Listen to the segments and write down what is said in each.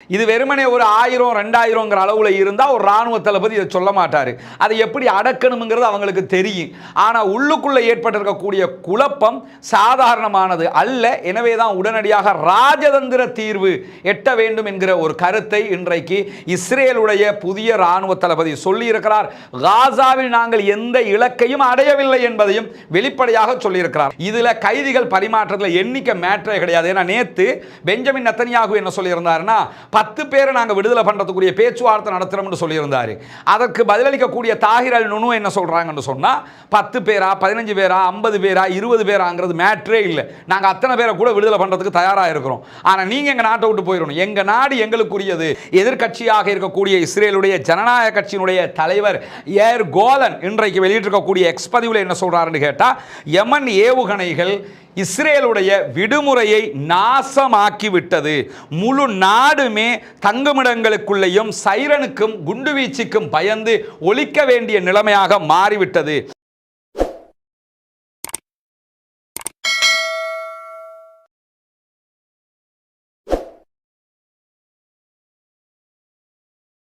இது வெறுமனே ஒரு 1000 2000ங்கிற அளவுல இருந்தா ஒரு ராணுவ தளபதி இதை சொல்ல மாட்டாரு. அதை எப்படி அடக்கணும்ங்கிறது அவங்களுக்கு தெரியும். ஆனா உள்ளுக்குள்ள ஏற்பட்டிருக்கக்கூடிய குழப்பம் சாதாரணமானது அல்ல. எனவே தான் உடனடியாக ராஜதந்திர தீர்வு எட்ட வேண்டும் என்கிற ஒரு கருத்தை இன்றைக்கு இஸ்ரேலுடைய புதிய ராணுவ தளபதி சொல்லியிருக்கிறார். காசாவில் நாங்கள் எந்த இலக்கையும் அடையவில்லை என்பதையும் வெளிப்படையாக சொல்லியிருக்கிறார். இதுல கைதிகள் பரிமாற்றத்தில் எண்ணிக்கை மேட்டரே கிடையாது. ஏன்னா நேத்து பெஞ்சமின் நெத்தன்யாகு என்ன சொல்லியிருந்தாருன்னா 10 பேரை நாங்கள் விடுதலை பண்ணுறதுக்குரிய பேச்சுவார்த்தை நடத்துகிறோம்னு சொல்லியிருந்தாரு. அதற்கு பதிலளிக்கக்கூடிய தாஹிர் அல் நுனு என்ன சொல்கிறாங்கன்னு சொன்னால் 10 பேரா 15 பேரா 50 பேரா 20 பேராங்கிறது மேட்ரே இல்லை. நாங்கள் அத்தனை பேரை கூட விடுதலை பண்ணுறதுக்கு தயாராக இருக்கிறோம். ஆனால் நீங்கள் எங்கள் நாட்டை விட்டு போயிடணும். எங்கள் நாடு எங்களுக்குரியது. எதிர்கட்சியாக இருக்கக்கூடிய இஸ்ரேலுடைய ஜனநாயக கட்சியினுடைய தலைவர் ஏர் கோலன் இன்றைக்கு வெளியிட்டிருக்கக்கூடிய எக்ஸ் பதிவில் என்ன சொல்கிறாருன்னு கேட்டால் யமன் ஏவுகணைகள் இஸ்ரேலுடைய விடுமுறையை நாசமாக்கிவிட்டது. முழு நாடுமே தங்குமிடங்களுக்குள்ளேயும் சைரனுக்கும் குண்டுவீச்சுக்கும் பயந்து ஒலிக்க வேண்டிய நிலைமையாக மாறிவிட்டது.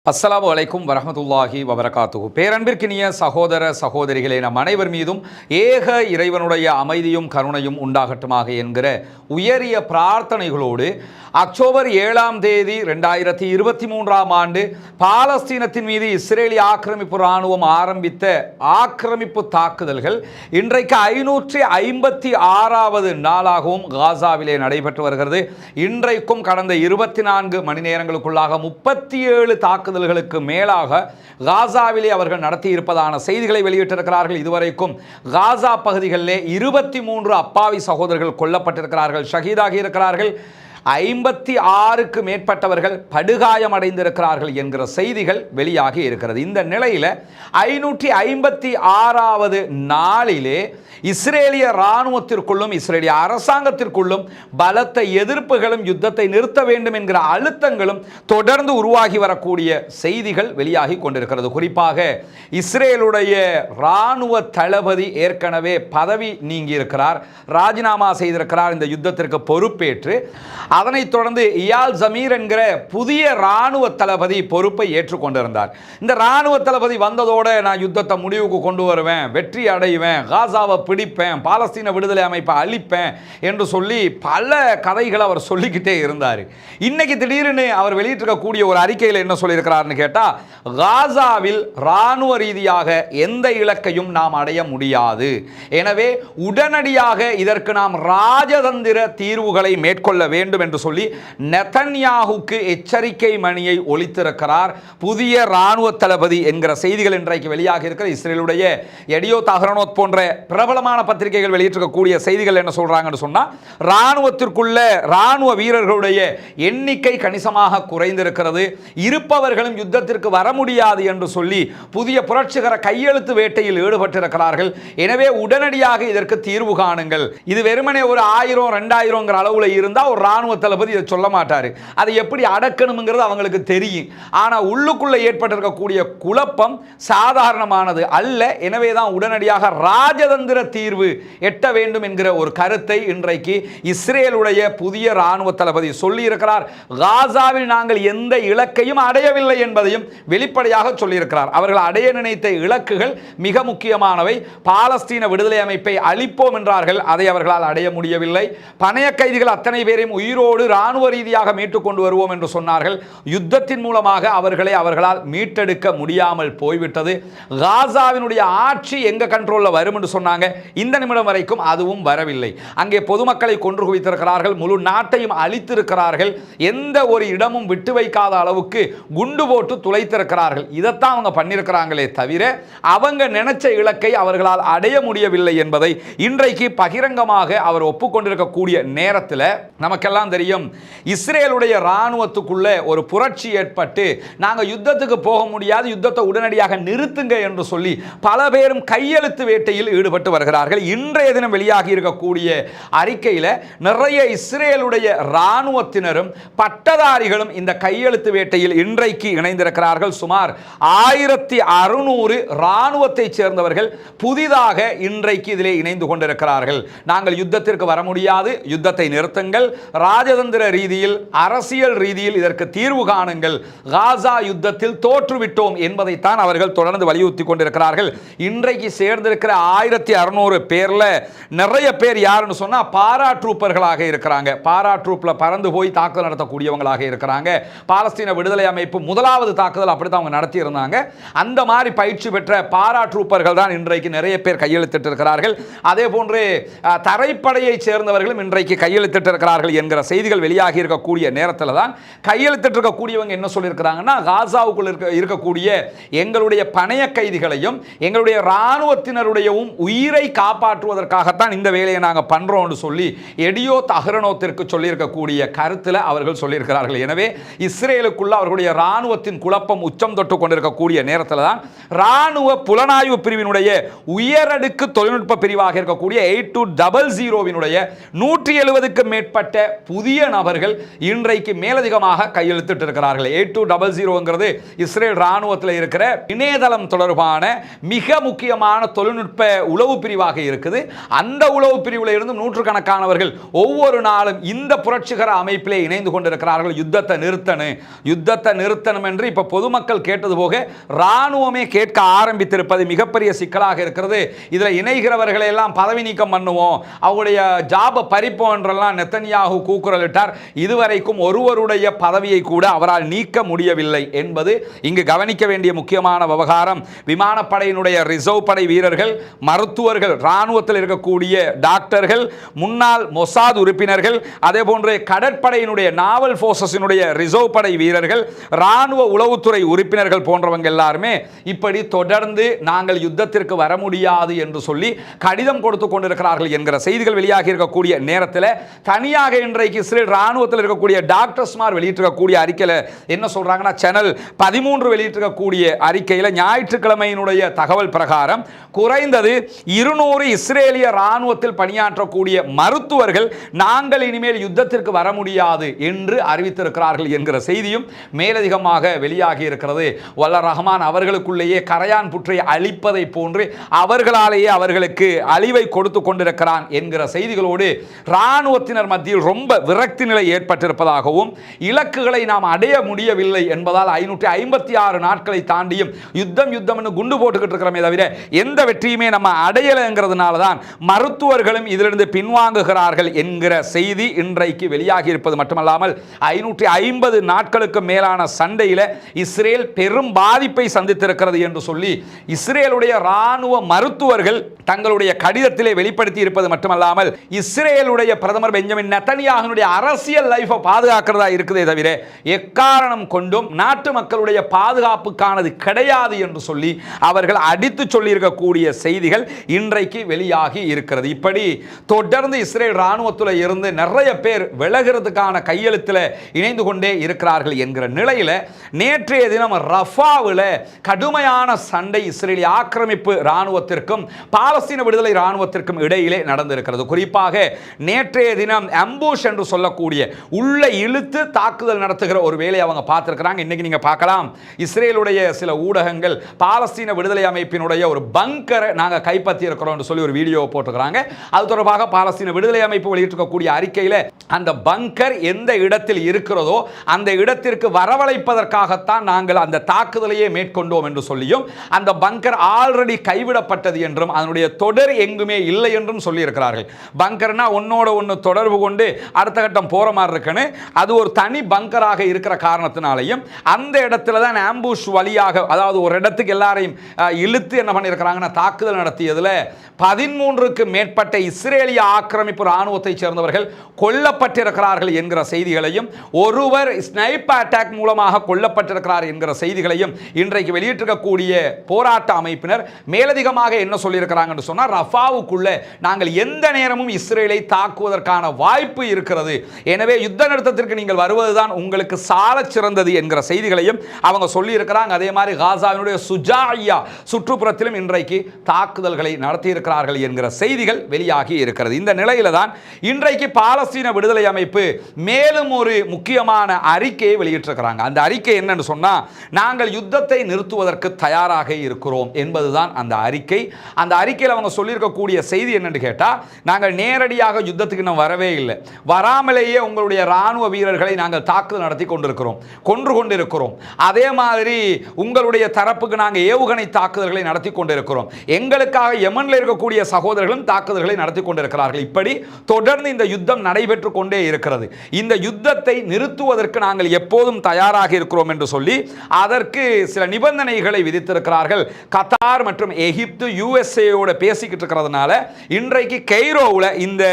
அஸ்ஸலாமு அலைக்கும் வரஹ்மத்துல்லாஹி வபரகாத்துஹு. பேரன்பிற்கினிய சகோதர சகோதரிகளே, நம் அனைவர் மீதும் ஏக இறைவனுடைய அமைதியும் கருணையும் உண்டாகட்டுமாக என்கிற உயரிய பிரார்த்தனைகளோடு அக்டோபர் 7ஆம் தேதி 2023ஆம் ஆண்டு பாலஸ்தீனத்தின் மீது இஸ்ரேலிய ஆக்கிரமிப்பு இராணுவம் ஆரம்பித்த ஆக்கிரமிப்பு தாக்குதல்கள் இன்றைக்கு 556வது நாளாகவும் காசாவிலே நடைபெற்று வருகிறது. இன்றைக்கும் கடந்த 24 மணி நேரங்களுக்குள்ளாக 37 தாக்குதல்களுக்கு மேலாக காசாவிலே அவர்கள் நடத்தி இருப்பதான செய்திகளை வெளியிட்டிருக்கிறார்கள். இதுவரைக்கும் காசா பகுதிகளிலே 23 அப்பாவி சகோதரர்கள் கொல்லப்பட்டிருக்கிறார்கள், ஷஹீதாகி இருக்கிறார்கள். 56க்கு மேற்பட்டவர்கள் படுகாயமடைந்திருக்கிறார்கள் என்கிற செய்திகள் வெளியாகி இருக்கிறது. இந்த நிலையில் 556வது நாளிலே இஸ்ரேலிய இராணுவத்திற்குள்ளும் இஸ்ரேலிய அரசாங்கத்திற்குள்ளும் பலத்த எதிர்ப்புகளும் யுத்தத்தை நிறுத்த வேண்டும் என்கிற அழுத்தங்களும் தொடர்ந்து உருவாகி வரக்கூடிய செய்திகள் வெளியாகி கொண்டிருக்கிறது. குறிப்பாக இஸ்ரேலுடைய இராணுவ தளபதி ஏற்கனவே பதவி நீங்கி இருக்கிறார், ராஜினாமா செய்திருக்கிறார் இந்த யுத்தத்திற்கு பொறுப்பேற்று. அதனைத் தொடர்ந்து இயால் ஜமீர் என்கிற புதிய இராணுவ தளபதி பொறுப்பை ஏற்றுக்கொண்டிருந்தார். இந்த இராணுவ தளபதி வந்ததோட நான் யுத்தத்தை முடிவுக்கு கொண்டு வருவேன், வெற்றி அடைவேன், காசாவை பிடிப்பேன், பாலஸ்தீன விடுதலை அமைப்பை அழிப்பேன் என்று சொல்லி பல கதைகளை அவர் சொல்லிக்கிட்டே இருந்தார். இன்னைக்கு திடீர்னு அவர் வெளியிட்டிருக்கக்கூடிய ஒரு அறிக்கையில் என்ன சொல்லியிருக்கிறார்னு கேட்டால், காசாவில் இராணுவ ரீதியாக எந்த இலக்கையும் நாம் அடைய முடியாது, எனவே உடனடியாக இதற்கு நாம் ராஜதந்திர தீர்வுகளை மேற்கொள்ள வேண்டும் என்று சொல்லி நெதன்யாகுக்கு எச்சரிக்கை மணியை ஒலித்திருக்கிறார் புதிய இராணுவ தளபதி என்கிற செய்திகள் இன்றைக்கு வெளியாக இருக்கிற இஸ்ரேலுடைய எடியோத் அஹ்ரோனோத் போன்ற பிரபலமான பத்திரிகைகள் வெளியிட்டிருக்கக்கூடிய செய்திகள் என்ன சொல்றாங்கன்னு சொன்னா, இராணுவத்திற்குள்ள இராணுவ வீரர்களுடைய எண்ணிக்கை கணிசமாக குறைந்திருக்கிறது, இருப்பவர்களும் யுத்தத்திற்கு வர முடியாது என்று சொல்லி புதிய புரட்சிகர கையெழுத்து வேட்டையில் ஈடுபட்டிருக்கிறார்கள். எனவே உடனடியாக இதற்கு தீர்வு காணுங்கள். இது வெறுமனே ஒரு 1000 2000ங்கிற அளவுல இருந்தா ஒரு ராணுவ தளபதி இதை சொல்ல மாட்டாரு. அதை எப்படி அடக்கணும்ங்கிறது அவங்களுக்கு தெரியும். ஆனா உள்ளுக்குள்ள ஏற்பட்டிருக்கக்கூடிய குழப்பம் சாதாரணமானது அல்ல. எனவே தான் உடனடியாக ராஜதந்திர தீர்வு எட்ட வேண்டும் என்கிற ஒரு கருத்தை இன்றைக்கு இஸ்ரேலுடைய புதிய இராணுவ தளபதி சொல்லியிருக்கிறார். காசாவில் நாங்கள் எந்த இலக்கையும் அடையவில்லை என்பதையும் வெளிப்படையாக சொல்லியிருக்கிறார். அவர்கள் அடைய நினைத்த இலக்குகள் மிக முக்கியமானவை. பாலஸ்தீன விடுதலை அமைப்பை அழிப்போம் என்றார்கள், அதை அவர்களால் அடைய முடியவில்லை. பணைய கைதிகள் அத்தனை பேரையும் உயிரோடு இராணுவ ரீதியாக மீட்டுக் கொண்டு வருவோம் என்று சொன்னார்கள். யுத்தத்தின் மூலமாக அவர்களால் மீட்டெடுக்க முடியாமல் போய்விட்டது. காசாவினுடைய ஆட்சி எங்க கண்ட்ரோல்ல வரும் என்று சொன்னாங்க. இந்த நிமிடம் வரைக்கும் அதுவும் வரவில்லை. அங்கே பொதுமக்களை கொன்று குவித்திருக்கிறார்கள், முழு நாட்டையும் அழித்திருக்கிறார்கள், எந்த ஒரு இடமும் விட்டு வைக்காத அளவுக்கு குண்டு போட்டு துளைத்திருக்கிறார்கள். இதைத்தான் அவங்க பண்ணியிருக்கிறாங்களே தவிர அவங்க நினைச்ச இலக்கை அவர்களால் அடைய முடியவில்லை என்பதை இன்றைக்கு பகிரங்கமாக அவர் ஒப்புக்கொண்டிருக்கக்கூடிய நேரத்தில் நமக்கெல்லாம் தெரியும், இஸ்ரேலுடைய இராணுவத்துக்குள்ள ஒரு புரட்சி ஏற்பட்டு நாங்கள் யுத்தத்துக்கு போக முடியாது, யுத்தத்தை உடனடியாக நிறுத்துங்க என்று சொல்லி பல பேரும் கையெழுத்து வேட்டையில் ஈடுபட்டு வருகிறார்கள். இன்றைய தினம் வெளியாகி இருக்கக்கூடிய அறிக்கையில் நிறைய இஸ்ரேலுடைய இராணுவத்தினரும் பட்டதாரிகளும் இந்த கையெழுத்து வேட்டையில் இன்றைக்கு இணைந்திருக்கிறார்கள். சுமார் 1600 இராணுவத்தை சேர்ந்தவர்கள் புதிதாக இன்றைக்கு இதிலே இணைந்து கொண்டிருக்கிறார்கள். நாங்கள் யுத்தத்திற்கு வர முடியாது, யுத்தத்தை நிறுத்துங்கள், ராஜதந்திர ரீதியில், அரசியல் ரீதியில் இதற்கு தீர்வு காணுங்கள், காசா யுத்தத்தில் தோற்றுவிட்டோம் என்பதைத்தான் அவர்கள் தொடர்ந்து வலியுறுத்தி கொண்டிருக்கிறார்கள். இன்றைக்கு சேர்ந்திருக்கிற 1600 பேர்ல நிறைய பேர் யாருன்னு சொன்னா பாரா ட்ரூப்பர்களாக இருக்கிறாங்க. பாரா ட்ரூப்ல பறந்து போய் தாக்குதல் நடத்தக்கூடியவங்களாக இருக்கிறாங்க. பாலஸ்தீன விடுதலை அமைப்பு முதலாவது தாக்குதல் அப்படித்தான் அவங்க நடத்தி இருந்தாங்க. அந்த மாதிரி பயிற்சி பெற்ற பாரா ட்ரூப்பர்கள் தான் இன்றைக்கு நிறைய பேர் கையெழுத்திட்டு இருக்கிறார்கள். அதே போன்று தரைப்படையை சேர்ந்தவர்களும் இன்றைக்கு கையெழுத்திட்டு இருக்கிறார்கள் என்கிற செய்திகள் வெளியாகி இருக்கக்கூடிய நேரத்தில் தான் கையெழுத்திட்டு இருக்கக்கூடியவங்க என்ன சொல்லியிருக்கிறாங்கன்னா, காசாவுக்குள் இருக்கக்கூடிய எங்களுடைய பணைய கைதிகளையும் எங்களுடைய இராணுவத்தினருடையவும் உயிரை காப்பாற்றுவதற்காகத்தான் இந்த வேலையை நாங்கள் பண்றோம்னு சொல்லி எடியோத் அஹ்ரோனோத்திற்கு சொல்லியிருக்கக்கூடிய கருத்தில் அவர்கள் சொல்லியிருக்கிறார்கள். எனவே இஸ்ரேலுக்குள்ள அவர்களுடைய இராணுவத்தின் குழப்பம் உச்சம் தொட்டு கொண்டிருக்கக்கூடிய நேரத்தில் தான் இராணுவ புலனாய்வு பிரிவினுடைய உயரடுக்கு தொழில்நுட்ப பிரிவாக இருக்கக்கூடிய 8200வினுடைய 170க்கும் மேற்பட்ட புதிய நபர்கள் இன்றைக்கு மேலதிகமாக கையெழுத்திட்டு இருக்கிறார்கள். 8200ங்கிறது இஸ்ரேல் இராணுவத்தில் இருக்கிற இணையதளம் தொடர்பான மிக முக்கியமான தொழில்நுட்ப உளவு பிரிவாக இருக்குது. அந்த உளவு பிரிவில் இருந்து நூற்றுக்கணக்கானவர்கள் ஒவ்வொரு நாளும் இந்த புரட்சிகர அமைப்பிலே இணைந்து கொண்டிருக்கிறார்கள். யுத்தத்தை நிறுத்தணும் என்று இப்ப பொதுமக்கள் கேட்டது போக ராணுவமே கேட்க ஆரம்பித்திருப்பது மிகப்பெரிய சிக்கலாக இருக்கிறது. இதில் இணைகிறவர்களை எல்லாம் பதவி நீக்கம் பண்ணுவோம், அவருடைய ஜாபை பறிப்போம் என்றெல்லாம் நெத்தன்யாகு கூக்குரலிட்டார். இதுவரைக்கும் ஒருவருடைய பதவியை கூட அவரால் நீக்க முடியவில்லை என்பது இங்கு கவனிக்க வேண்டிய முக்கியமான விவகாரம். விமானப்படையினுடைய ரிசர்வ் படை வீரர்கள், மருத்துவர்கள், ராணுவத்தில் இருக்கக்கூடிய டாக்டர்கள், முன்னாள் மொசாத் உறுப்பினர்கள், அதே போன்று கடற்படையினுடைய நாவல் போர்சஸினுடைய ரிசர்வ் படை வீரர்கள், ராணுவ உளவுத்துறை உறுப்பினர்கள் போன்றவங்க எல்லாருமே இப்படி தொடர்ந்து நாங்கள் யுத்தத்திற்கு வர முடியாது என்று சொல்லி கடிதம் கொடுத்து கொண்டிருக்கிறார்கள் என்கிற செய்திகள் வெளியாகி இருக்கக்கூடிய நேரத்தில் தனியாக இன்றைக்கு இஸ்ரேல் ராணுவத்தில் இருக்கக்கூடிய டாக்டர்ஸ்மார் வெளியிட்டிருக்கக்கூடிய அறிக்கையில் என்ன சொல்றாங்கன்னா, சேனல் 13 வெளியிட்டிருக்கக்கூடிய அறிக்கையில் ஞாயிற்றுக்கிழமையினுடைய தகவல் பிரகாரம் குறைந்தது 200 இஸ்ரேலிய ராணுவத்தில் பணியாற்றக்கூடிய மருத்துவர்கள் நாங்கள் இனிமேல் யுத்தத்திற்கு வர முடியாது என்று அறிவித்திருக்கிறார்கள் என்கிற செய்தியும் மேலதிகமாக வெளியாகி இருக்கிறது. வல்ல ரஹ்மான் அவர்களுக்குள்ளேயே கரையான் புற்றை அழிப்பதை போன்று அவர்களாலேயே அவர்களுக்கு அழிவை கொடுத்து கொண்டிருக்கிறான் என்கிற செய்திகளோடு இராணுவத்தினர் மத்தியில் ரொம்ப விரக்தி நிலை ஏற்பட்டிருப்பதாகவும், இலக்குகளை நாம் அடைய முடியவில்லை என்பதால் 556 நாட்களை தாண்டியும் யுத்தம் குண்டு போட்டுக்கிட்டு இருக்கிறோமே தவிர எந்த வெற்றியுமே நம்ம அடையலைங்கிறதுனால தான் மருத்துவர்களும் இதிலிருந்து பின்வாங்குகிறார்கள் என்கிற செய்தி இன்றைக்கு வெளியாகி இருப்பது மட்டுமல்லாமல் 550 நாட்களுக்கு மேலான சண்டையில் இஸ்ரேல் பெரும் பாதிப்பை சந்தித்திருக்கிறது என்று சொல்லி இஸ்ரேலுடைய ராணுவ மருத்துவர்கள் தங்களுடைய கடிதத்திலே வெளிப்படுத்தி இருப்பது மட்டுமல்லாமல் இஸ்ரேலுடைய பிரதமர் பெஞ்சமின் நெத்தன்யாகுனுடைய அரசியல் லைஃபை பாதுகாக்கிறதா இருக்குதே தவிர எக்காரணம் கொண்டும் நாட்டு மக்களுடைய பாதுகாப்புக்கானது கிடையாது என்று சொல்லி அவர்கள் அடித்து சொல்லி இருக்கக்கூடிய செய்திகள் இன்றைக்கு வெளியாகி இருக்கிறது. இப்படி தொடர்ந்து இஸ்ரேல் ராணுவத்தில் இருந்து நிறைய பேர் விலகிறதுக்கான கையெழுத்தில் இணைந்து கொண்டே இருக்கிறார்கள் என்கிற நிலையில் நேற்றைய தினம் ரஃபாவில் கடுமையான சண்டை இஸ்ரேலிய ஆக்கிரமிப்பு ராணுவத்திற்கும் பாலஸ்தீன விடுதலை ராணுவத்திற்கும் இடையிலே நடந்திருக்கிறது. குறிப்பாக நேற்றைய தினம் அம்பூஷ் என்று சொல்லக்கூடிய உள்ள இழுத்து தாக்குதல் நடத்துகிற ஒரு வேலையை அவங்க பார்த்திருக்கிறாங்க. இன்னைக்கு நீங்க பார்க்கலாம், இஸ்ரேலுடைய சில ஊடகங்கள் பாலஸ்தீன விடுதலை அமைப்பினுடைய ஒரு பங்கரை நாங்க கைப்பற்றி இருக்கிறோம் என்று சொல்லி ஒரு வீடியோ போட்டுக்கிறாங்க. அது தொடர்பாக பாலஸ்தீன விடுதலை அமைப்பு வெளியிட்டிருக்கக்கூடிய அறிக்கையில் அந்த பங்கர் எந்த இடத்தில் இருக்கிறதோ அந்த இடத்திற்கு வரவழைப்பதற்காகத்தான் நாங்கள் அந்த தாக்குதலையே மேற்கொண்டோம் என்று சொல்லியும், அந்த பங்கர் ஆல்ரெடி கைவிடப்பட்டது என்றும் அதனுடைய தொடர் எங்குமே இல்லை என்றும் சொல்லி இருக்கிறார்கள். பங்கர்னா ஒன்னோட ஒன்று தொடர்பு கொண்டு அடுத்த கட்டம் போற மாதிரி இருக்குன்னு அது ஒரு தனி பங்கராக இருக்கிற காரணத்தினாலையும் அந்த இடத்துல தான் ஆம்புஷ் வழியாக, அதாவது ஒரு இடத்துக்கு எல்லாரையும் இழுத்து என்ன பண்ணியிருக்கிறாங்கன்னா தாக்குதல் நடத்தியதில் 13க்கு மேற்பட்ட இஸ்ரேலிய ஆக்கிரமிப்பு ராணுவத்தை சேர்ந்தவர்கள் கொல்லப்பட்டிருக்கிறார்கள் என்கிற செய்திகளையும், ஒருவர் ஸ்னைப்பர் அட்டாக் மூலமாக கொல்லப்பட்டிருக்கிறார் என்கிற செய்திகளையும் இன்றைக்கு வெளியிட்டிருக்கக்கூடிய போராட்ட அமைப்பினர் மேலதிகமாக என்ன சொல்லியிருக்கிறாங்கன்னு சொன்னால், ரஃபாவுக்குள்ள நாங்கள் எந்த நேரமும் இஸ்ரேலை தாக்குவதற்கான வாய்ப்பு இருக்கிறது, எனவே யுத்த நிறுத்தத்திற்கு நீங்கள் வருவதுதான் உங்களுக்கு சால சிறந்தது என்கிற செய்திகளையும் அவங்க சொல்லி இருக்கிறாங்க. அதே மாதிரி காசாவினுடைய சுஜாயா சுற்றுப்புறத்திலும் இன்றைக்கு தாக்குதல்களை நடத்தி இருக்கிறார்கள் என்கிற செய்திகள் வெளியாகி இருக்கிறது. இந்த நிலையில தான் இன்றைக்கு பாலஸ்தீன விடுதலை அமைப்பு மேலும் ஒரு முக்கியமான அறிக்கையை வெளியிட்டிருக்கிறாங்க. அந்த அறிக்கை என்னன்னு சொன்னா, நாங்கள் யுத்தத்தை நிறுத்துவதற்கு தயாராக இருக்கிறோம் என்பதுதான் அந்த அறிக்கை. அந்த அறிக்கையில் அவங்க சொல்லியிருக்கக்கூடிய செய்தி என்னன்னு கேட்டா, நாங்கள் நேரடியாக யுத்தத்துக்கு இன்னும் வரவே இல்லை, வராமலேயே உங்களுடைய இராணுவ வீரர்களை நாங்கள் தாக்குதல் நடத்தி கொன்று கொண்டிருக்கிறோம். அதே மாதிரி உங்களுடைய தரப்புக்கு நாங்கள் ஏவுகணை தாக்குதல்களை நடத்தி கொண்டிருக்கிறோம். எங்களுக்காக யமனில் இருக்கக்கூடிய சகோதரர்களும் தாக்குதல்களை நடத்தி கொண்டிருக்கிறார்கள். இப்படி தொடர்ந்து இந்த யுத்தம் நடைபெற்றுக் கொண்டே இருக்கிறது. இந்த யுத்தத்தை நிறுத்துவதற்கு நாங்கள் எப்போதும் தயாராக இருக்கிறோம் என்று சொல்லி அதற்கு சில நிபந்தனைகளை விதித்திருக்கிறார்கள். கத்தார் மற்றும் எகிப்து யுஎஸ்ஏயோட பேசிக்கிட்டு இருக்கிறதுனால இன்றைக்கு கெய்ரோவில் இந்த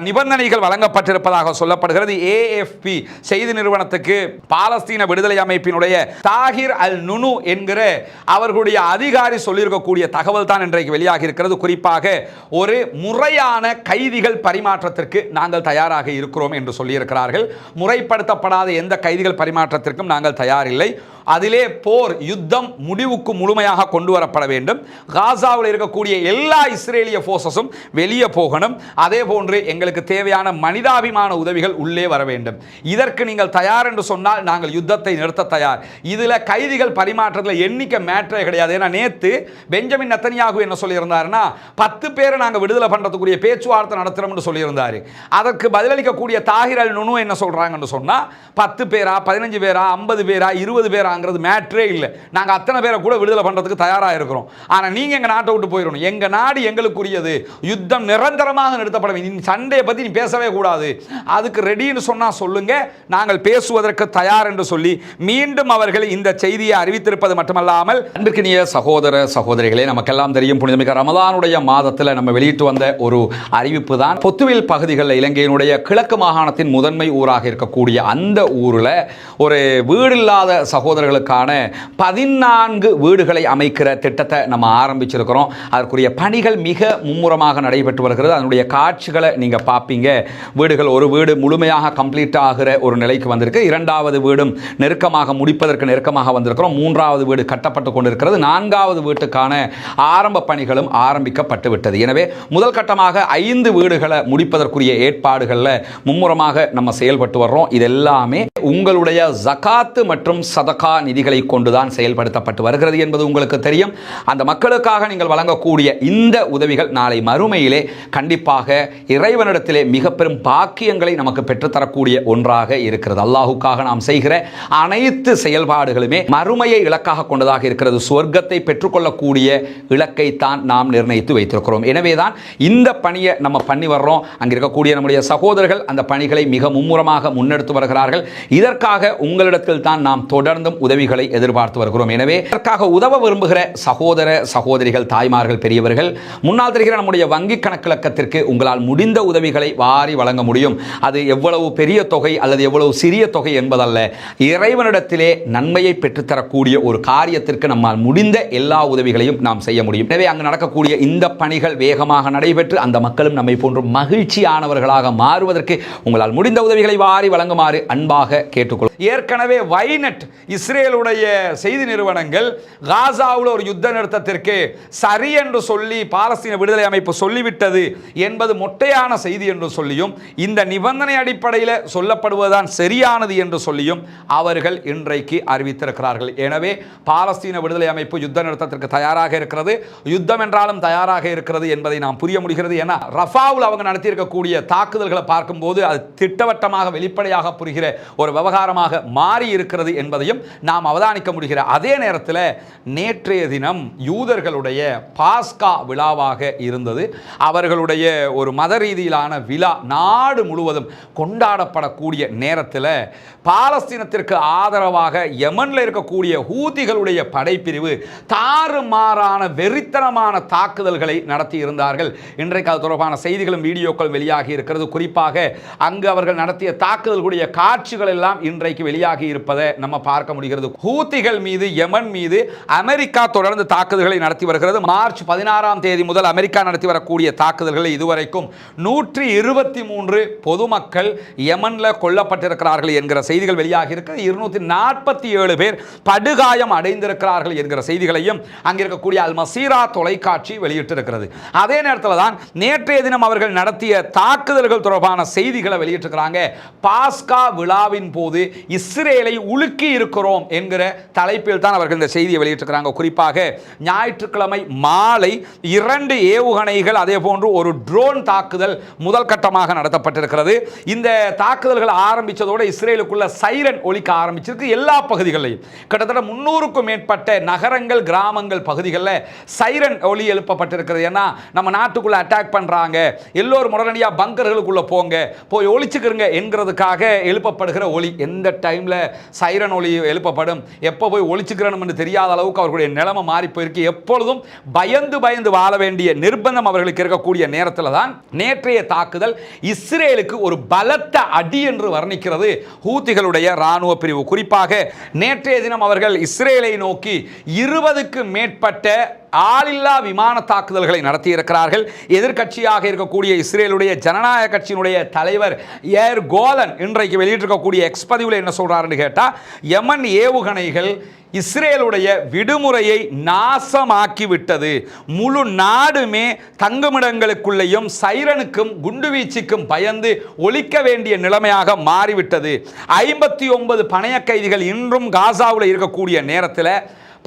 நிபந்தனைகள் வழங்கப்பட்டிருப்பதாக சொல்லப்படுகிறது. ஏஎஃப்பி செய்தி நிறுவனத்துக்கு பாலஸ்தீன விடுதலை அமைப்பினுடைய தாகிர் அல் நுனு என்கிற அவர்களுடைய அதிகாரி சொல்லியிருக்கக்கூடிய தகவல் தான் இன்றைக்கு வெளியாகி இருக்கிறது. குறிப்பாக ஒரு முறையான கைதிகள் பரிமாற்றத்திற்கு நாங்கள் தயாராக இருக்கிறோம் என்று சொல்லியிருக்கிறார்கள். முறைப்படுத்தப்படாத எந்த கைதிகள் பரிமாற்றத்திற்கும் நாங்கள் தயாரில்லை. அதிலே போர் யுத்தம் முடிவுக்கு முழுமையாக கொண்டு வரப்பட வேண்டும். காசாவில் இருக்கக்கூடிய எல்லா இஸ்ரேலிய போர்சஸும் வெளியே போகணும். அதே போன்று எங்களுக்கு தேவையான மனிதாபிமான உதவிகள் உள்ளே வர வேண்டும். இதற்கு நீங்கள் தயார் என்று சொன்னால் நாங்கள் யுத்தத்தை நிறுத்த தயார். இதில் கைதிகள் பரிமாற்றத்தில் எண்ணிக்கை மேட்டரே கிடையாது. ஏன்னா நேற்று பெஞ்சமின் நெத்தன்யாகு என்ன சொல்லியிருந்தாருன்னா 10 பேரை நாங்கள் விடுதலை பண்ணுறதுக்குரிய பேச்சுவார்த்தை நடத்துகிறோம்னு சொல்லியிருந்தார். அதற்கு பதிலளிக்கக்கூடிய தாகிர் அல் நுனு என்ன சொல்கிறாங்கன்னு சொன்னால் 10 பேரா 15 பேரா 50 பேரா 20 பேரா மேட்டரே இல்லை. நாங்கள் அத்தனை பேரை கூட விடுதலை பண்றதுக்கு தயாராக இருக்கிறோம். ஆனால் நீங்க எங்க நாட்டை விட்டு போயிடணும். எங்க நாடு எங்களுக்குரியது. யுத்தம் நிரந்தரமாக நிறுத்தப்பட வேண்டும். சண்டையை பத்தி நீ பேசவே கூடாது. அதுக்கு ரெடின்னு சொன்னா சொல்லுங்க, நாங்கள் பேசுவதற்கு தயார் என்று சொல்லி மீண்டும் அவர்கள் இந்த செய்தியை அறிவித்திருப்பது மட்டுமல்லாமல், அன்பிற்கினிய சகோதர சகோதரிகளே, நமக்கெல்லாம் தெரியும் புனிதமிக்க ரமலானுடைய மாதத்தில் நம்ம வெளியிட்டு வந்த ஒரு அறிவிப்பு தான் பொத்துவில் பகுதிகளில் இலங்கையினுடைய கிழக்கு மாகாணத்தின் முதன்மை ஊராக இருக்கக்கூடிய அந்த ஊரில் ஒரு வீடு இல்லாத சகோதரர்களுக்கான 14 வீடுகளை அமைக்கிற திட்டத்தை நம்ம ஆரம்பிச்சிருக்கிறோம். அதற்குரிய பணிகள் மிக மும்முரமாக நடைபெற்று வருகிறது. அதனுடைய காட்சிகளை நீங்க பார்ப்பீங்க. வீடுகள், ஒரு வீடு முழுமையாக கம்ப்ளீட் ஆகிற ஒரு நிலைக்கு வந்திருக்கு. 2வது வீடும் நெருக்கமாக முடிப்பதற்கு நெருக்கமாக வந்திருக்கிறோம். 3வது வீடு கட்டப்பட்டு கொண்டிருக்கிறது. 4வது வீட்டுக்கான ஆரம்ப பணிகளும் ஆரம்பிக்கப்பட்டு விட்டது. எனவே முதல் கட்டமாக 5 வீடுகளை முடிப்பதற்குரிய ஏற்பாடுகளில் மும்முரமாக நம்ம செயல்பட்டு வர்றோம். இது எல்லாமே உங்களுடைய ஜகாத்து மற்றும் சதகா நிதிகளை கொண்டுதான் செயல்படுத்தப்பட்டு வருகிறது என்பது உங்களுக்கு தெரியும். அந்த மக்களுக்காக நீங்கள் வழங்கக்கூடிய இந்த உதவிகள் நாளை மறுமையிலே கண்டிப்பாக இறைவனிடத்திலே மிக பெரும் பாக்கியங்களை நமக்கு பெற்றுத்தரக்கூடிய ஒன்றாக இருக்கிறது. அல்லாஹுக்காக நாம் செய்கிற அனைத்து செயல்பாடுகளுமே மறுமையை இலக்காக கொண்டதாக இருக்கிறது. சொர்க்கத்தை பெற்றுக்கொள்ளக்கூடிய இலக்கை தான் நாம் நிர்ணயித்து வைத்திருக்கிறோம். எனவேதான் இந்த பணியை நம்ம பண்ணி வர்றோம். அங்கே இருக்கக்கூடிய நம்முடைய சகோதரர்கள் அந்த பணிகளை மிக மும்முரமாக முன்னெடுத்து வருகிறார்கள். இதற்காக உங்களிடத்தில் தான் நாம் தொடர்ந்தும் உதவிகளை எதிர்பார்த்து வருகிறோம். எனவே இதற்காக உதவ விரும்புகிற சகோதர சகோதரிகள், தாய்மார்கள், பெரியவர்கள், முன்னால் தெரிகிற நம்முடைய வங்கி கணக்கிலக்கத்திற்கு உங்களால் முடிந்த உதவிகளை வாரி வழங்க முடியும். அது எவ்வளவு பெரிய தொகை அல்லது எவ்வளவு சிறிய தொகை என்பதல்ல. இறைவனிடத்திலே நன்மையை பெற்றுத்தரக்கூடிய ஒரு காரியத்திற்கு நம்மால் முடிந்த எல்லா உதவிகளையும் நாம் செய்ய முடியும். எனவே அங்கு நடக்கக்கூடிய இந்த பணிகள் வேகமாக நடைபெற்று அந்த மக்களும் நம்மை போன்று மகிழ்ச்சியானவர்களாக மாறுவதற்கு உங்களால் முடிந்த உதவிகளை வாரி வழங்குமாறு அன்பாக கேட்டுக்கொள்ளும். ஏற்கனவே வைநெட் இஸ்ரேலுடைய செய்தி நிறுவனங்கள் காசாவில் ஒரு யுத்த நிறுத்தத்திற்கு சரி என்று சொல்லி பாலஸ்தீன விடுதலை அமைப்பு சொல்லிவிட்டது என்பது மொட்டையான செய்தி என்று சொல்லியும், இந்த நிபந்தனை அடிப்படையில் சொல்லப்படுவதுதான் சரியானது என்று சொல்லியும் அவர்கள் இன்றைக்கு அறிவித்திருக்கிறார்கள். எனவே பாலஸ்தீன விடுதலை அமைப்பு யுத்த நிறுத்தத்திற்கு தயாராக இருக்கிறது. யுத்தம் என்றாலும் தயாராக இருக்கிறது என்பதை நாம் புரிய முடிகிறது. ஏன்னா ரஃபாவில் அவங்க நடத்தியிருக்கக்கூடிய தாக்குதல்களை பார்க்கும்போது அது திட்டவட்டமாக வெளிப்படையாக புரிகிற ஒரு விவகாரமாக மாறி இருக்கிறது என்பதையும் நாம் அவதானிக்க முடிகிற அதே நேரத்தில் நேற்றைய தினம் யூதர்களுடைய பாஸ்கா விழாவாக இருந்தது. அவர்களுடைய ஒரு மத ரீதியிலான விழா நாடு முழுவதும் கொண்டாடப்படக்கூடிய நேரத்தில் பாலஸ்தீனத்திற்கு ஆதரவாக யமனில் இருக்கக்கூடிய ஹூதிகளுடைய படைப்பிரிவு தாறுமாறான வெறித்தனமான தாக்குதல்களை நடத்தி இருந்தார்கள். இன்றைக்கு அது தொடர்பான செய்திகளும் வீடியோக்கள் வெளியாகி இருக்கிறது. குறிப்பாக அங்கு அவர்கள் நடத்திய தாக்குதல்களுடைய காட்சிகள் எல்லாம் இன்றைக்கு வெளியாகி இருப்பதை நம்ம பார்க்க முடிகிறது. ஹூதிகள் மீது, யமன் மீது அமெரிக்கா தொடர்ந்து தாக்குதல்களை நடத்தி வருகிறது. மார்ச் 16ஆம் தேதி முதல் அமெரிக்கா நடத்தி வரக்கூடிய தாக்குதல்களை இதுவரைக்கும் 123 பொதுமக்கள் யமனில் கொல்லப்பட்டிருக்கிறார்கள் என்கிற செய்திகள் வெளியாகி இருக்கிறது. 247 பேர் படுகாயம் அடைந்திருக்கிறார்கள் என்கிற செய்திகளையும் அங்கிருக்கக்கூடிய அல் மசீரா தொலைக்காட்சி வெளியிட்டிருக்கிறது. அதே நேரத்தில் தான் நேற்றைய தினம் அவர்கள் நடத்திய தாக்குதல்கள் தொடர்பான செய்திகளை வெளியிட்டிருக்கிறாங்க. பாஸ்கா விழாவின் போது இஸ்ரேலை உலுக்கி இருக்கிறோம் சம்பவம் என்கிற தலைப்பில் தான் அவர்கள் இந்த செய்தியை வெளியிட்டிருக்கிறாங்க. குறிப்பாக ஞாயிற்றுக்கிழமை மாலை 2 ஏவுகணைகள் அதே போன்று ஒரு ட்ரோன் தாக்குதல் முதல் கட்டமாக நடத்தப்பட்டிருக்கிறது. இந்த தாக்குதல்கள் ஆரம்பித்ததோடு இஸ்ரேலுக்குள்ள சைரன் ஒலிக்க ஆரம்பிச்சிருக்கு. எல்லா பகுதிகளிலும் கிட்டத்தட்ட 300க்கும் மேற்பட்ட நகரங்கள், கிராமங்கள் பகுதிகளில் சைரன் ஒலி எழுப்பப்பட்டிருக்கிறது. ஏன்னா நம்ம நாட்டுக்குள்ள அட்டாக் பண்றாங்க, எல்லோரும் உடனடியாக பங்கர்களுக்குள்ள போங்க, போய் ஒளிச்சுக்கிறங்க என்கிறதுக்காக எழுப்பப்படுகிற ஒலி. எந்த டைம்ல சைரன் ஒலி எழுப்பப்படும், எப்போ போய் ஒளிச்சுக்கிறோம் என்று தெரியாத அளவுக்கு அவர்களுடைய நிலைமை மாறி போயிருக்கு. எப்பொழுதும் பயந்து பயந்து வாழ வேண்டிய நிர்பந்தம் அவர்களுக்கு இருக்கக்கூடிய நேரத்தில் தான் நேற்றைய தாக்குதல் இஸ்ரேலுக்கு ஒரு பலத்த அடி என்று வர்ணிக்கிறது ஹூத்திகளுடைய ராணுவ பிரிவு. குறிப்பாக நேற்றைய தினம் அவர்கள் இஸ்ரேலை நோக்கி 20க்கு மேற்பட்ட ஆளில்லா விமான தாக்குதல்களை நடத்தியிருக்கிறார்கள். எதிர்க்கட்சியாக இருக்கக்கூடிய இஸ்ரேலுடைய ஜனநாயக கட்சியினுடைய தலைவர் ஏர் கோலன் இன்றைக்கு வெளியிட்டிருக்கக்கூடிய எக்ஸ் பதிவில் என்ன சொல்றாருன்னு கேட்டா, யமன் ஏவுகணைகள் இஸ்ரேலுடைய விடுமுறையை நாசமாக்கி விட்டது. முழு நாடுமே தங்குமிடங்களுக்குள்ளேயும் சைரனுக்கும் குண்டுவீச்சுக்கும் பயந்து ஒலிக்க வேண்டிய நிலைமையாக மாறிவிட்டது. 59 பணைய கைதிகள் இன்றும் காசாவில் இருக்கக்கூடிய நேரத்தில்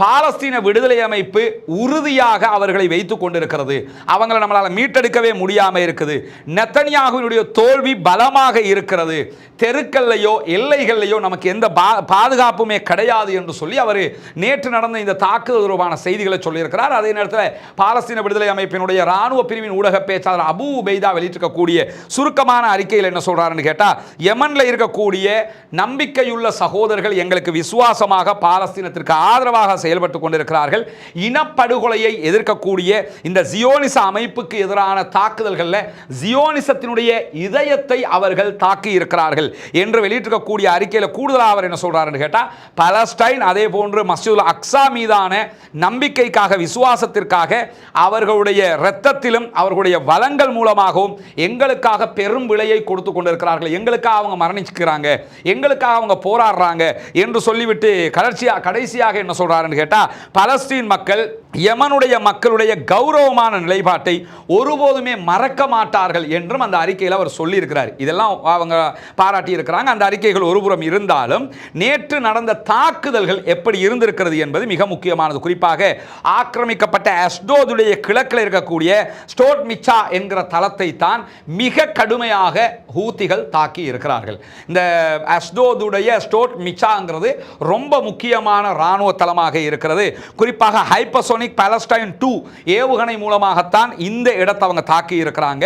பாலஸ்தீன விடுதலை அமைப்பு உறுதியாக அவர்களை வைத்துக் கொண்டிருக்கிறது. அவங்களை நம்மளால் மீட்டெடுக்கவே முடியாமல் இருக்குது. நெத்தன்யாகுவினுடைய தோல்வி பலமாக இருக்கிறது. தெருக்கள்லையோ எல்லைகள்லையோ நமக்கு எந்த பாதுகாப்புமே கிடையாது என்று சொல்லி அவர் நேற்று நடந்த இந்த தாக்குதல் தொடர்பான செய்திகளை சொல்லியிருக்கிறார். அதே நேரத்தில் பாலஸ்தீன விடுதலை அமைப்பினுடைய ராணுவ பிரிவின் ஊடக பேச்சாளர் அபு உபைதா வெளியிட்டிருக்கக்கூடிய சுருக்கமான அறிக்கையில் என்ன சொல்றாருன்னு கேட்டா, யமன்ல இருக்கக்கூடிய நம்பிக்கையுள்ள சகோதரர்கள் எங்களுக்கு விசுவாசமாக பாலஸ்தீனத்திற்கு ஆதரவாக செயல்பட்டுக் கொண்டிருக்கிறார்கள். இனப்படுகொலையை எதிர்க்கக்கூடிய இந்த ஜியோனிச அமைப்புக்கு எதிரான தாக்குதல்களில் ஜியோனிசத்தினுடைய இதயத்தை அவர்கள் தாக்கி இருக்கிறார்கள் என்று வெளியிட்டிருக்கக்கூடிய அறிக்கையில் கூடுதலாக அவர் என்ன சொல்றாருன்னு கேட்டா, பலஸ்டைன் அதே போன்று மஸ்ஜிதுல் அக்ஸா மீதான நம்பிக்கைக்காக, விசுவாசத்திற்காக அவர்களுடைய இரத்தத்திலும் அவர்களுடைய வளங்கள் மூலமாகவும் எங்களுக்காக பெரும் விலையை கொடுத்து கொண்டிருக்கிறார்கள். எங்களுக்காக அவங்க மரணிச்சுக்கிறாங்க, எங்களுக்காக அவங்க போராடுறாங்க என்று சொல்லிவிட்டு கடைசியாக என்ன சொல்றாருன்னு கேட்டா, பலஸ்தீன் மக்கள் யமனுடைய மக்களுடைய கௌரவமான நிலைப்பாட்டை ஒருபோதுமே மறக்க மாட்டார்கள் என்றும் அந்த அறிக்கையில் அவர் சொல்லி இருக்கிறார். இதெல்லாம் அவங்க பாராட்டி இருக்கிறாங்க. அந்த அறிக்கைகள் ஒருபுறம் இருந்தாலும் நேற்று நடந்த தாக்குதல்கள் எப்படி இருந்திருக்கிறது என்பது மிக முக்கியமானது. குறிப்பாக ஆக்கிரமிக்கப்பட்ட அஸ்டோதுடைய கிழக்கில் இருக்கக்கூடிய ஸ்டோட் மிச்சா என்கிற தளத்தை தான் மிக கடுமையாக ஹூத்திகள் தாக்கி இருக்கிறார்கள். இந்த அஸ்டோதுடைய ஸ்டோட் மிச்சாங்கிறது ரொம்ப முக்கியமான ராணுவ தளமாக இருக்கிறது. குறிப்பாக ஹைப்பர்சோனிக் பாலஸ்டைன் 2 ஏவுகணை மூலமாகத்தான் இந்த இடத்தை அவங்க தாக்கி இருக்கிறாங்க.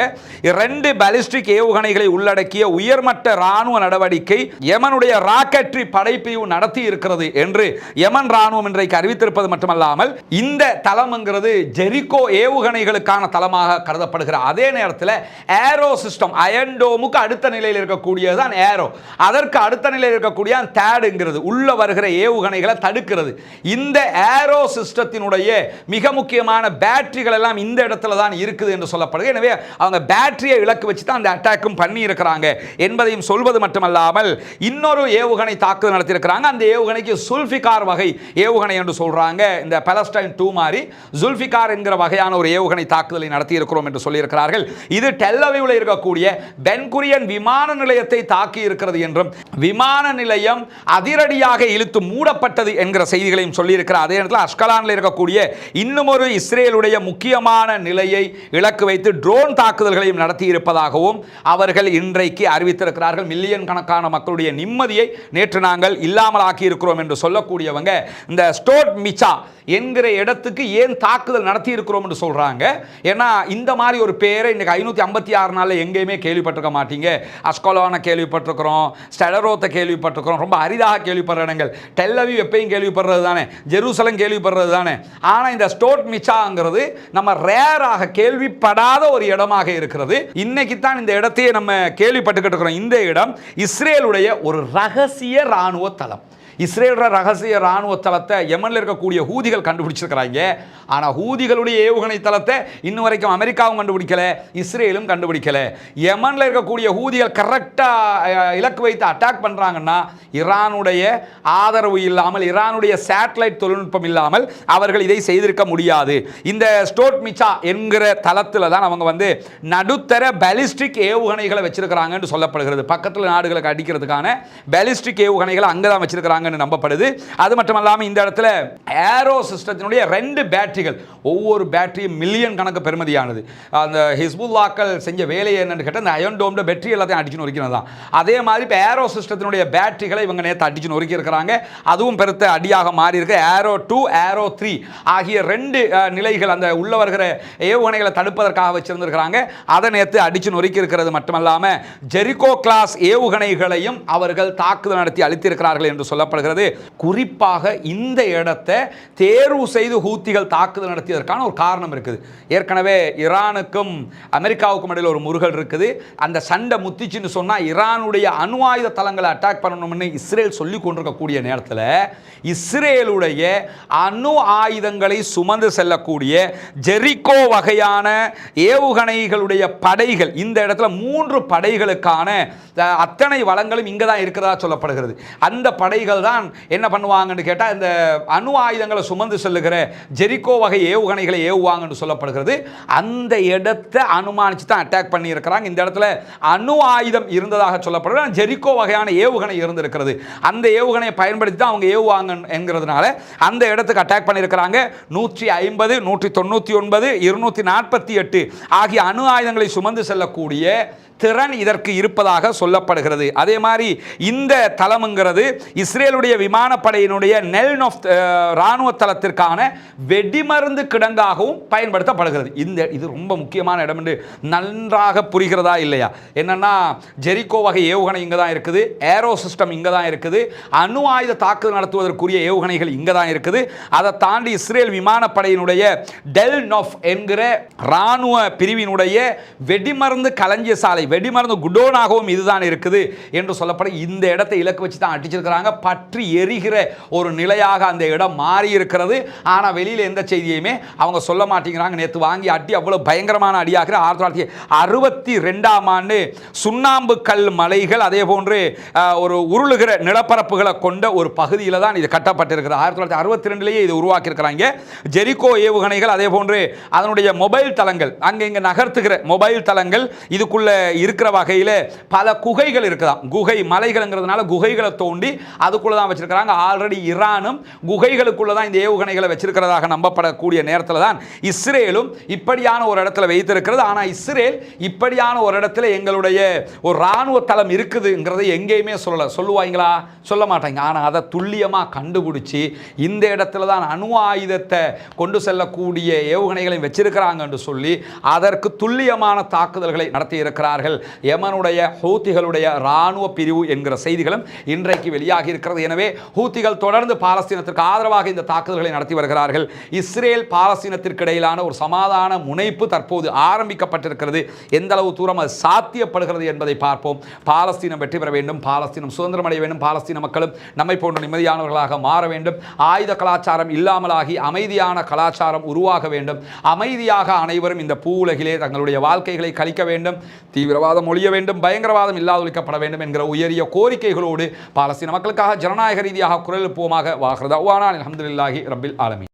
2 பாலிஸ்டிக் ஏவுகணைகளை உள்ளடக்கிய உயர்மட்ட ராணுவ நடவடிக்கை யமனுடைய ராக்கெட்ரி படைப்பிரிவு நடத்தி இருக்கிறது என்று யமன் ராணுவம் இன்றைக்கு அறிவித்திருப்பது மட்டுமல்லாமல் இந்த தளம்ங்கிறது ஜெரிகோ ஏவுகணைகளுக்கான தளமாக கருதப்படுகிற அதே நேரத்தில் ஏரோ சிஸ்டம் அயன்டோமுக்கு அடுத்த நிலையில் இருக்கக்கூடியதுதான் ஏரோ, அதற்கு அடுத்த நிலையில் இருக்கக்கூடிய தேடுங்கிறது உள்ள வருகிற ஏவுகணைகளை தடுக்கிறது. இந்த ஏரோ சிஸ்டத்தினுடைய மிக முக்கியமான பேட்டரிகள் எல்லாம் இந்த இடத்துல தான் இருக்குது என்று சொல்லப்படுகிறது. எனவே அவங்க பேட்டரியை இலக்கு வச்சு தான் அந்த அட்டாக்கும் பண்ணி இருக்கிறாங்க என்பதையும் சொல்வது மட்டுமல்லாமல் இன்னொரு ஏவுகணை தாக்குதல் நடத்தியிருக்கிறாங்க. அந்த ஏவுகணைக்கு சுல்ஃபிகார் வகை ஏவுகணை என்று சொல்றாங்க. இந்த பாலஸ்டைன் 2 மாதிரி சுல்ஃபிகார் என்கிற வகையான ஒரு ஏவுகணை தாக்குதலை நடத்தி இருக்கிறோம் என்று சொல்லியிருக்கிறார்கள். இது டெல் அவீவில் இருக்கக்கூடிய பென் குரியன் விமான நிலையத்தை தாக்கி இருக்கிறது என்றும் விமான நிலையம் அதிரடியாக இழுத்து மூடப்பட்டது என்கிற செய்திகளையும் சொல்லியிருக்கிறார். அதே நேரத்தில் அஷ்கலானில் இருக்கக்கூடிய இன்னும் ஒரு இஸ்ரேலுடைய முக்கியமான நிலையை இலக்கு வைத்து ட்ரோன் தாக்குதல்களையும் நடத்தி இருப்பதாகவும் அவர்கள் இன்றைக்கு அறிவித்திருக்கிறார்கள். மில்லியன் கணக்கான மக்களுடைய நிம்மதியை நேற்று நாங்கள் இல்லாமல் ஆக்கி இருக்கிறோம் என்று சொல்லக்கூடியவங்க இந்த ஸ்டோட் மிச்சா என்கிற இடத்துக்கு ஏன் தாக்குதல் நடத்தி இருக்கிறோம் என்று சொல்றாங்க. ஏன்னா இந்த மாதிரி ஒரு பேரை இன்னைக்கு 556 நாளில் எங்கேயுமே கேள்விப்பட்டிருக்க மாட்டீங்க. அஸ்கலோனை கேள்விப்பட்டிருக்கிறோம், ஸ்டெடரோத்தை கேள்விப்பட்டிருக்கிறோம், ரொம்ப அரிதாக கேள்விப்படுற இடங்கள். டெல் அவீவ் எப்பயும் கேள்விப்படுறது தானே, ஜெருசலம் கேள்விப்படுறது தானே. ஆனால் இந்த ஸ்டோட் மிச்சாங்கிறது நம்ம ரேராக கேள்விப்படாத ஒரு இடமாக இருக்கிறது. இன்னைக்கு தான் இந்த இடத்தையே நம்ம கேள்விப்பட்டுக்கிட்டு இருக்கிறோம். இந்த இடம் இஸ்ரேலுடைய ஒரு ரகசிய ராணுவ தளம். இஸ்ரேலோட ரகசிய ராணுவ தளத்தை யமனில் இருக்கக்கூடிய ஹூதிகள் கண்டுபிடிச்சிருக்கிறாங்க. ஆனால் ஹூதிகளுடைய ஏவுகணை தளத்தை இன்னும் வரைக்கும் அமெரிக்காவும் கண்டுபிடிக்கல, இஸ்ரேலும் கண்டுபிடிக்கல. யமனில் இருக்கக்கூடிய ஹூதிகள் கரெக்டாக இலக்கு வைத்து அட்டாக் பண்ணுறாங்கன்னா ஈரானுடைய ஆதரவு இல்லாமல், ஈரானுடைய சேட்டலைட் தொழில்நுட்பம் இல்லாமல் அவர்கள் இதை செய்திருக்க முடியாது. இந்த ஸ்டோட் மிச்சா என்கிற தளத்தில் தான் அவங்க நடுத்தர பாலிஸ்டிக் ஏவுகணைகளை வச்சிருக்கிறாங்கன்னு சொல்லப்படுகிறது. பக்கத்தில் நாடுகளுக்கு அடிக்கிறதுக்கான பாலிஸ்டிக் ஏவுகணைகளை அங்கே தான் வச்சிருக்கிறாங்க என்று நம்பப்படுது. அது மட்டுமல்லாமல் இந்த இடத்துல ஏரோ சிஸ்டத்தினுடைய 2 பேட்டரிகள், ஒவ்வொரு பேட்டரியும் மில்லியன் கணக்கு பெருமதியானது. அந்த ஹிஸ்புல்லாக்கள் செஞ்ச வேலையை என்னன்னு கேட்டால் இந்த அயன் டோம்ட பேட்டரி எல்லாத்தையும் அடிச்சு நொறுக்கிறது தான். அதே மாதிரி இப்போ ஏரோ சிஸ்டத்தினுடைய பேட்டரிகளை இவங்க நேற்று அடிச்சு நொறுக்கி இருக்கிறாங்க. அதுவும் பெருத்த அடியாக மாறி இருக்கு. ஏரோ 2 ஏரோ 3 ஆகிய 2 நிலைகள் அந்த உள்ள வருகிற ஏவுகணைகளை தடுப்பதற்காக வச்சிருந்திருக்கிறாங்க. அதை நேற்று அடிச்சு நொறுக்கி இருக்கிறது மட்டுமல்லாமல் ஜெரிகோ கிளாஸ் ஏவுகணைகளையும் அவர்கள் தாக்குதல் நடத்தி அளித்திருக்கிறார்கள் என்று சொல்லப்படுகிறது. குறிப்பாக இந்த இடத்தை தேர்வு செய்து ஹூத்திகள் தாக்குதல் நடத்தியதற்கான ஒரு காரணம் இருக்குது. ஏற்கனவே ஈரானுக்கும் அமெரிக்காவுக்கும் இடையில் ஒரு முருகல் இருக்குது. அந்த சண்டை முத்திச்சுன்னு சொன்னால் ஈரானுடைய அணு ஆயுத தளங்களை அட்டாக் பண்ணணும்னு இஸ்ரேல் சொல்லி கொண்டிருக்கக்கூடிய நேரத்தில் இஸ்ரேலுடைய அணு ஆயுதங்களை சுமந்து செல்லக்கூடிய ஜெரிகோ வகையான ஏவுகணைகளுடைய படைகள், இந்த இடத்துல 3 படைகளுக்கான அத்தனை வளங்களும் இங்கே தான் இருக்கிறதா சொல்லப்படுகிறது. அந்த படைகள் தான் என்ன பண்ணுவாங்கன்னு கேட்டால் இந்த அணு ஆயுதங்களை சுமந்து செல்லுகிற ஜெரிகோ வகை ஏவுகணைகளை ஏவுவாங்கன்னு சொல்லப்படுகிறது. அந்த இடத்தை அனுமானித்து தான் அட்டாக் பண்ணி இருக்கிறாங்க. இந்த இடத்துல அணு ஆயுதம் இருந்ததாக சொல்லப்படுகிறது. ஜெரிகோ வகையான ஏவுகணை இருந்திருக்கிறது. அந்த ஏவுகணையை பயன்படுத்தி தான் அவங்க ஏவுவாங்க என்கிறதுனால அந்த இடத்துக்கு அட்டாக் பண்ணியிருக்கிறாங்க. 150, 199, 248 ஆகிய அணு ஆயுதங்களை சுமந்து செல்லக்கூடிய திறன் இதற்கு இருப்பதாக சொல்லப்படுகிறது. அதே மாதிரி இந்த தளம்ங்கிறது இஸ்ரேலுடைய விமானப்படையினுடைய நெல்னோஃப் இராணுவ தளத்திற்கான வெடிமருந்து கிடங்காகவும் பயன்படுத்தப்படுகிறது. இது ரொம்ப முக்கியமான இடம் என்று நன்றாக புரிகிறதா இல்லையா? என்னன்னா ஜெரிகோ வகை ஏவுகணை இங்கே தான் இருக்குது, ஏரோ சிஸ்டம் இங்கே தான் இருக்குது, அணு ஆயுத தாக்குதல் நடத்துவதற்குரிய ஏவுகணைகள் இங்கே தான் இருக்குது. அதை தாண்டி இஸ்ரேல் விமானப்படையினுடைய டெல்னோஃப் என்கிற இராணுவ பிரிவினுடைய வெடிமருந்து களஞ்சிய சாலை, வெடிமருந்து குடோனாகவும் இதுதான் இருக்குது என்று சொல்லப்படும். இந்த இடத்தை இலக்கு வச்சு தான் அடிச்சிருக்கிறாங்க. பற்றி எரிகிற ஒரு நிலையாக அந்த இடம் மாறி இருக்கிறது. ஆனால் வெளியில் எந்த செய்தியுமே அவங்க சொல்ல மாட்டேங்கிறாங்க. நேற்று வாங்கி அடி அவ்வளவு பயங்கரமான அடியாகிற 1962ஆம் ஆண்டு சுண்ணாம்பு கல் மலைகள் அதே போன்று ஒரு உருளுகிற நிலப்பரப்புகளை கொண்ட ஒரு பகுதியில் தான் இது கட்டப்பட்டிருக்கிறது. 1962லேயே இது உருவாக்கியிருக்கிறாங்க. ஜெரிகோ ஏவுகணைகள் அதே போன்று அதனுடைய மொபைல் தளங்கள், அங்கே இங்கே நகர்த்துகிற மொபைல் தளங்கள் இதுக்குள்ள இருக்கிற வகையில் பல குகைகள் இருக்குதாம். குகை மலைகள்ங்கிறதுனால குகைகளை தோண்டி அதுக்குள்ள தான் வச்சிருக்கிறாங்க. ஆல்ரெடி ஈரானும் குகைகளுக்குள்ள தான் இந்த ஏவுகணைகளை வச்சிருக்கிறதாக நம்பப்படக்கூடிய நேரத்தில் தான் இஸ்ரேலும் இப்படியான ஒரு இடத்துல வைத்திருக்கிறது. ஆனால் இஸ்ரேல் இப்படியான ஒரு இடத்துல எங்களுடைய ஒரு இராணுவ தளம் இருக்குதுங்கிறத எங்கேயுமே சொல்லுவாங்களா? சொல்ல மாட்டாங்க. ஆனால் அதை துல்லியமாக கண்டுபிடிச்சி இந்த இடத்துல தான் அணு ஆயுதத்தை கொண்டு செல்லக்கூடிய ஏவுகணைகளை வச்சிருக்கிறாங்க என்று சொல்லி அதற்கு துல்லியமான தாக்குதல்களை நடத்தி இருக்கிறார்கள் யமனுடைய ஹூத்திகளுடைய இராணுவ பிரிவு என்கிற செய்திகளும் இன்றைக்கு வெளியாகி இருக்கிறது. எனவே ஹூத்திகள் தொடர்ந்து பாலஸ்தீனத்திற்கு ஆதரவாக இந்த தாக்குதல்களை நடத்தி வருகிறார்கள். இஸ்ரேல் பாலஸ்தீனத்திற்கு இடையிலான ஒரு சமாதான முனைப்பு தற்போது ஆரம்பிக்கப்பட்டிருக்கிறது. எந்த அளவு தூரம் அது சாத்தியப்படுகிறது என்பதை பார்ப்போம். பாலஸ்தீனம் வெற்றி பெற வேண்டும், பாலஸ்தீனம் சுதந்திரம் அடைய வேண்டும், பாலஸ்தீன மக்களும் நம்மை போன்ற நிம்மதியானவர்களாக மாற வேண்டும், ஆயுத கலாச்சாரம் இல்லாமலாகி அமைதியான கலாச்சாரம் உருவாக வேண்டும், அமைதியாக அனைவரும் இந்த பூ உலகிலே தங்களுடைய வாழ்க்கைகளை கழிக்க வேண்டும், தீவிரவாதம் ஒழிய வேண்டும், பயங்கரவாதம் இல்லாதொழிக்கப்பட வேண்டும் என்கிற உயரிய கோரிக்கைகளோடு பாலஸ்தீன மக்களுக்காக ஜனநாயக ரீதியாக குரல் எழுப்புவோமாக. வாஹ்ரதவானா அல்ஹம்துலில்லாஹி ரப்பில் ஆலமீன்.